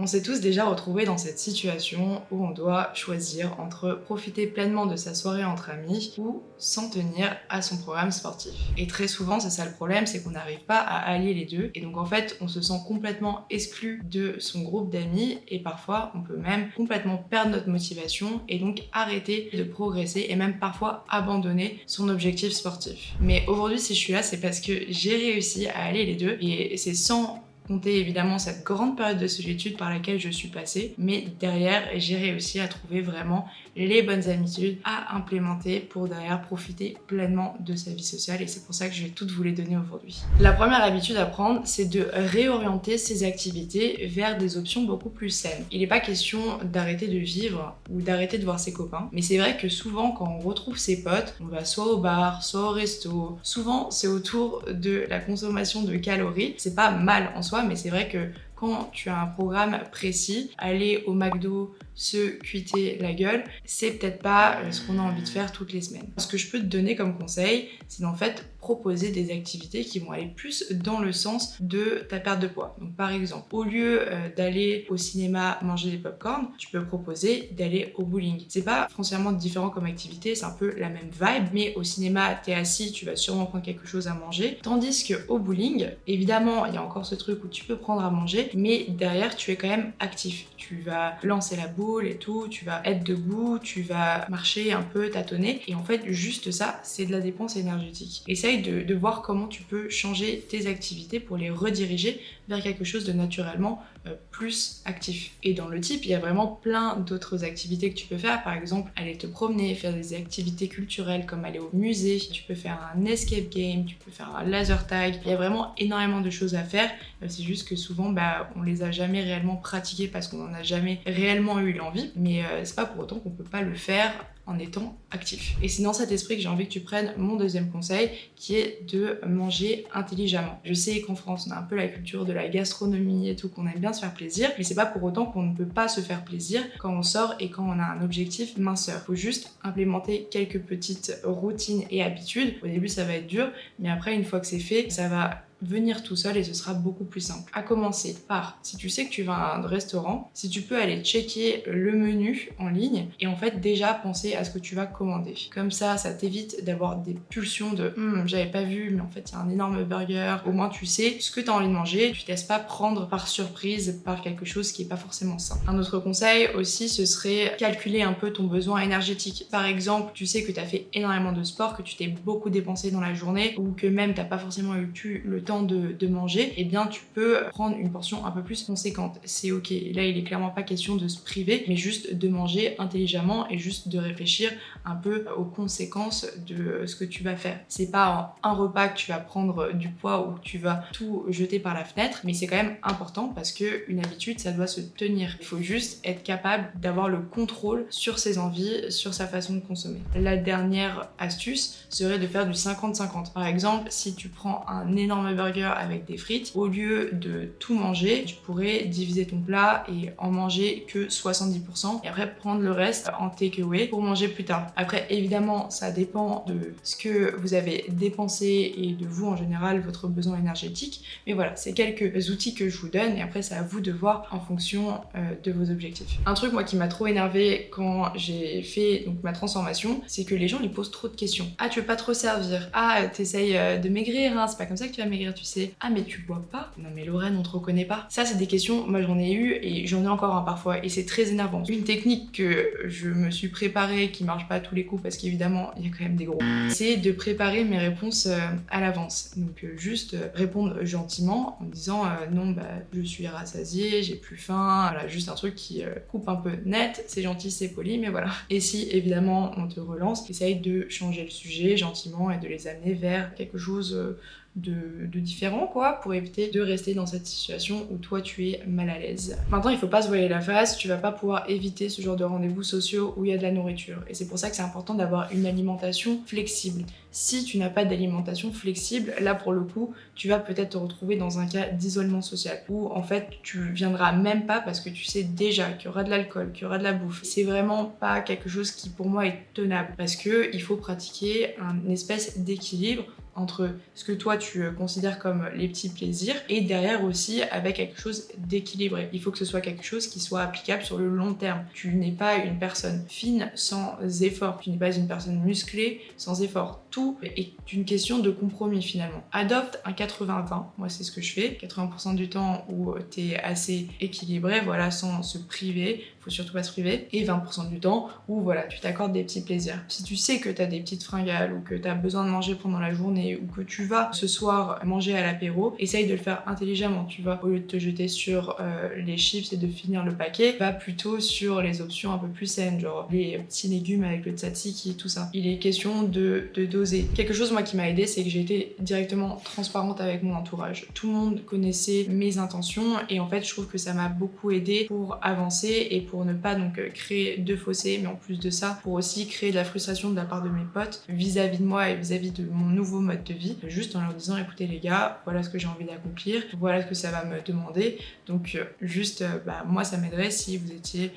On s'est tous déjà retrouvés dans cette situation où on doit choisir entre profiter pleinement de sa soirée entre amis ou s'en tenir à son programme sportif. Et très souvent, c'est ça le problème, c'est qu'on n'arrive pas à allier les deux. Et donc en fait, on se sent complètement exclu de son groupe d'amis et parfois, on peut même complètement perdre notre motivation et donc arrêter de progresser et même parfois abandonner son objectif sportif. Mais aujourd'hui, si je suis là, c'est parce que j'ai réussi à allier les deux et c'est sans compter évidemment cette grande période de solitude par laquelle je suis passée, mais derrière j'ai réussi à trouver vraiment les bonnes habitudes à implémenter pour derrière profiter pleinement de sa vie sociale et c'est pour ça que je vais toutes vous les donner aujourd'hui. La première habitude à prendre, c'est de réorienter ses activités vers des options beaucoup plus saines. Il n'est pas question d'arrêter de vivre ou d'arrêter de voir ses copains, mais c'est vrai que souvent quand on retrouve ses potes, on va soit au bar, soit au resto, souvent c'est autour de la consommation de calories. C'est pas mal en soi, mais c'est vrai que quand tu as un programme précis, aller au McDo, se cuiter la gueule, c'est peut-être pas ce qu'on a envie de faire toutes les semaines. Ce que je peux te donner comme conseil, c'est d'en fait proposer des activités qui vont aller plus dans le sens de ta perte de poids. Donc par exemple, au lieu d'aller au cinéma manger des pop-corn, tu peux proposer d'aller au bowling. C'est pas foncièrement différent comme activité, c'est un peu la même vibe, mais au cinéma, t'es assis, tu vas sûrement prendre quelque chose à manger, tandis que au bowling, évidemment, il y a encore ce truc où tu peux prendre à manger, mais derrière, tu es quand même actif. Tu vas lancer la boule et tout, tu vas être debout, tu vas marcher un peu, tâtonner, et en fait, juste ça, c'est de la dépense énergétique. Essaye de voir comment tu peux changer tes activités pour les rediriger vers quelque chose de naturellement plus actif. Et dans le type, il y a vraiment plein d'autres activités que tu peux faire. Par exemple, aller te promener, faire des activités culturelles comme aller au musée. Tu peux faire un escape game, tu peux faire un laser tag. Il y a vraiment énormément de choses à faire. C'est juste que souvent, on les a jamais réellement pratiquées parce qu'on n'en a jamais réellement eu l'envie. Mais c'est pas pour autant qu'on peut pas le faire en étant actif. Et c'est dans cet esprit que j'ai envie que tu prennes mon deuxième conseil, qui est de manger intelligemment. Je sais qu'en France, on a un peu la culture de la gastronomie et tout, qu'on aime bien se faire plaisir, mais c'est pas pour autant qu'on ne peut pas se faire plaisir quand on sort et quand on a un objectif minceur. Faut juste implémenter quelques petites routines et habitudes. Au début, ça va être dur, mais après, une fois que c'est fait, ça va venir tout seul et ce sera beaucoup plus simple. À commencer par, si tu sais que tu vas à un restaurant, si tu peux aller checker le menu en ligne et en fait déjà penser à ce que tu vas commander. Comme ça t'évite d'avoir des pulsions de j'avais pas vu mais en fait il y a un énorme burger. Au moins tu sais ce que tu as envie de manger, tu te laisses pas prendre par surprise par quelque chose qui est pas forcément sain. Un autre conseil aussi, ce serait calculer un peu ton besoin énergétique. Par exemple, tu sais que tu as fait énormément de sport, que tu t'es beaucoup dépensé dans la journée ou que même t'as pas forcément eu le temps de manger, et bien tu peux prendre une portion un peu plus conséquente. C'est ok. Là, il est clairement pas question de se priver, mais juste de manger intelligemment et juste de réfléchir un peu aux conséquences de ce que tu vas faire. C'est pas un repas que tu vas prendre du poids ou que tu vas tout jeter par la fenêtre, mais c'est quand même important parce que une habitude, ça doit se tenir. Il faut juste être capable d'avoir le contrôle sur ses envies, sur sa façon de consommer. La dernière astuce serait de faire du 50-50. Par exemple, si tu prends un énorme burger avec des frites, au lieu de tout manger, tu pourrais diviser ton plat et en manger que 70% et après prendre le reste en takeaway pour manger plus tard. Après, évidemment, ça dépend de ce que vous avez dépensé et de vous en général, votre besoin énergétique. Mais voilà, c'est quelques outils que je vous donne et après, c'est à vous de voir en fonction de vos objectifs. Un truc, moi, qui m'a trop énervé quand j'ai fait donc ma transformation, c'est que les gens ils posent trop de questions. Ah, tu veux pas te resservir? Ah, t'essayes de maigrir, hein, c'est pas comme ça que tu vas maigrir, tu sais. Ah, mais tu bois pas? Non, mais Lorraine, on te reconnaît pas. Ça, c'est des questions, moi j'en ai eu et j'en ai encore parfois et c'est très énervant. Une technique que je me suis préparée, qui marche pas à tous les coups parce qu'évidemment, il y a quand même des gros, c'est de préparer mes réponses à l'avance. Donc, juste répondre gentiment en disant non, je suis rassasiée, j'ai plus faim, voilà, juste un truc qui coupe un peu net, c'est gentil, c'est poli, mais voilà. Et si évidemment on te relance, essaye de changer le sujet gentiment et de les amener vers quelque chose de différent quoi, pour éviter de rester dans cette situation où toi tu es mal à l'aise. Maintenant, il faut pas se voiler la face, tu vas pas pouvoir éviter ce genre de rendez-vous sociaux où il y a de la nourriture et c'est pour ça que c'est important d'avoir une alimentation flexible. Si tu n'as pas d'alimentation flexible, là pour le coup, tu vas peut-être te retrouver dans un cas d'isolement social où en fait tu viendras même pas parce que tu sais déjà qu'il y aura de l'alcool, qu'il y aura de la bouffe. C'est vraiment pas quelque chose qui pour moi est tenable parce que il faut pratiquer une espèce d'équilibre entre ce que toi tu considères comme les petits plaisirs et derrière aussi avec quelque chose d'équilibré. Il faut que ce soit quelque chose qui soit applicable sur le long terme. Tu n'es pas une personne fine sans effort, tu n'es pas une personne musclée sans effort. Tout est une question de compromis finalement. Adopte un 80-20, moi c'est ce que je fais, 80% du temps où tu es assez équilibré, voilà, sans se priver, faut surtout pas se priver, et 20% du temps où voilà, tu t'accordes des petits plaisirs. Si tu sais que tu as des petites fringales ou que tu as besoin de manger pendant la journée ou que tu vas ce soir manger à l'apéro, essaye de le faire intelligemment, tu vois, au lieu de te jeter sur les chips et de finir le paquet, va plutôt sur les options un peu plus saines, genre les petits légumes avec le tzatziki, tout ça. Il est question de doser. Quelque chose moi qui m'a aidé, c'est que j'ai été directement transparente avec mon entourage. Tout le monde connaissait mes intentions et en fait je trouve que ça m'a beaucoup aidé pour avancer et pour ne pas donc créer de fossés, mais en plus de ça pour aussi créer de la frustration de la part de mes potes vis-à-vis de moi et vis-à-vis de mon nouveau mode de vie, juste en leur disant écoutez les gars, voilà ce que j'ai envie d'accomplir, voilà ce que ça va me demander, donc juste moi ça m'aiderait si vous étiez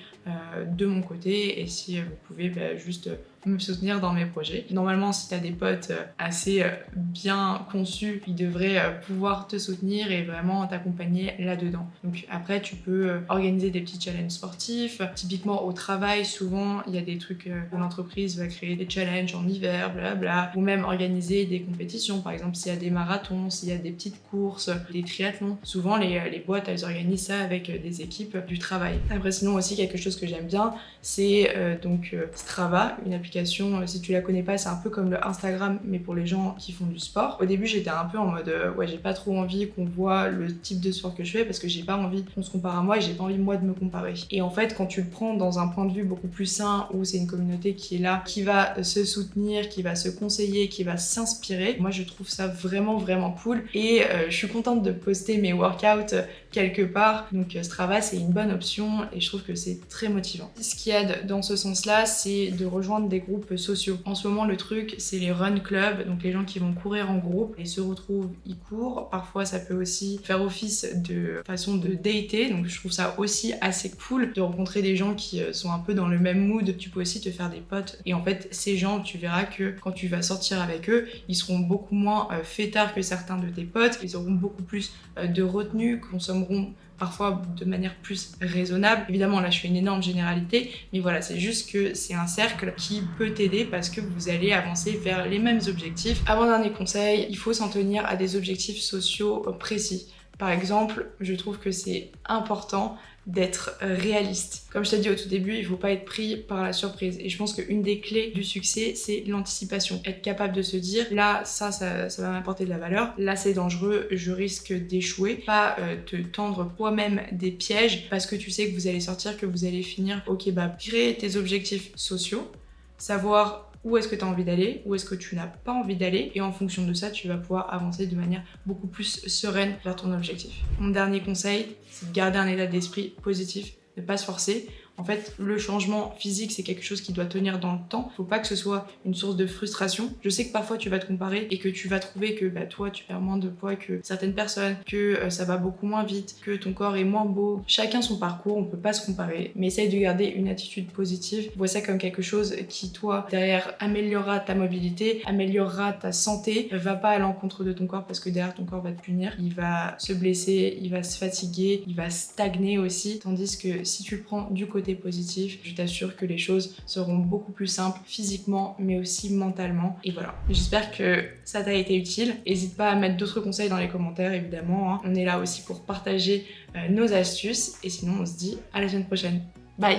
de mon côté et si vous pouvez juste me soutenir dans mes projets. Normalement, si tu as des potes assez bien conçus, ils devraient pouvoir te soutenir et vraiment t'accompagner là-dedans. Donc après, tu peux organiser des petits challenges sportifs. Typiquement au travail, souvent, il y a des trucs où l'entreprise va créer des challenges en hiver, blablabla, ou même organiser des compétitions. Par exemple, s'il y a des marathons, s'il y a des petites courses, des triathlons. Souvent, les boîtes, elles organisent ça avec des équipes du travail. Après, sinon aussi, quelque chose que j'aime bien, c'est Strava, une application, si tu la connais pas, c'est un peu comme le Instagram mais pour les gens qui font du sport. Au début j'étais un peu en mode ouais, j'ai pas trop envie qu'on voit le type de sport que je fais parce que j'ai pas envie qu'on se compare à moi et j'ai pas envie moi de me comparer. Et en fait quand tu le prends dans un point de vue beaucoup plus sain où c'est une communauté qui est là, qui va se soutenir, qui va se conseiller, qui va s'inspirer, moi je trouve ça vraiment vraiment cool et je suis contente de poster mes workouts quelque part, donc Strava c'est une bonne option et je trouve que c'est très motivant. Ce qui aide dans ce sens là, c'est de rejoindre des groupes sociaux. En ce moment le truc c'est les run clubs, donc les gens qui vont courir en groupe et se retrouvent, ils courent. Parfois ça peut aussi faire office de façon de dater, donc je trouve ça aussi assez cool de rencontrer des gens qui sont un peu dans le même mood. Tu peux aussi te faire des potes et en fait ces gens, tu verras que quand tu vas sortir avec eux, ils seront beaucoup moins fêtards que certains de tes potes, ils auront beaucoup plus de retenue, consommeront parfois de manière plus raisonnable. Évidemment là je fais une énorme généralité, mais voilà, c'est juste que c'est un cercle qui peut t'aider parce que vous allez avancer vers les mêmes objectifs. Avant-dernier conseil, il faut s'en tenir à des objectifs sociaux précis. Par exemple, je trouve que c'est important d'être réaliste. Comme je t'ai dit au tout début, il faut pas être pris par la surprise. Et je pense qu'une des clés du succès, c'est l'anticipation. Être capable de se dire, là, ça va m'apporter de la valeur. Là, c'est dangereux, je risque d'échouer. Pas te tendre toi-même des pièges parce que tu sais que vous allez sortir, que vous allez finir. Ok, créer tes objectifs sociaux, savoir où est-ce que tu as envie d'aller, où est-ce que tu n'as pas envie d'aller, et en fonction de ça, tu vas pouvoir avancer de manière beaucoup plus sereine vers ton objectif. Mon dernier conseil, c'est de garder un état d'esprit positif, ne pas se forcer. En fait, le changement physique, c'est quelque chose qui doit tenir dans le temps. Faut pas que ce soit une source de frustration. Je sais que parfois tu vas te comparer et que tu vas trouver que toi, tu perds moins de poids que certaines personnes, que ça va beaucoup moins vite, que ton corps est moins beau. Chacun son parcours, on peut pas se comparer. Mais essaye de garder une attitude positive. Vois ça comme quelque chose qui, toi, derrière, améliorera ta mobilité, améliorera ta santé. Va pas à l'encontre de ton corps parce que derrière, ton corps va te punir. Il va se blesser, il va se fatiguer, il va stagner aussi. Tandis que si tu le prends du côté positif, je t'assure que les choses seront beaucoup plus simples physiquement mais aussi mentalement. Et voilà, j'espère que ça t'a été utile. N'hésite pas à mettre d'autres conseils dans les commentaires évidemment, hein. On est là aussi pour partager nos astuces et sinon on se dit à la semaine prochaine. Bye.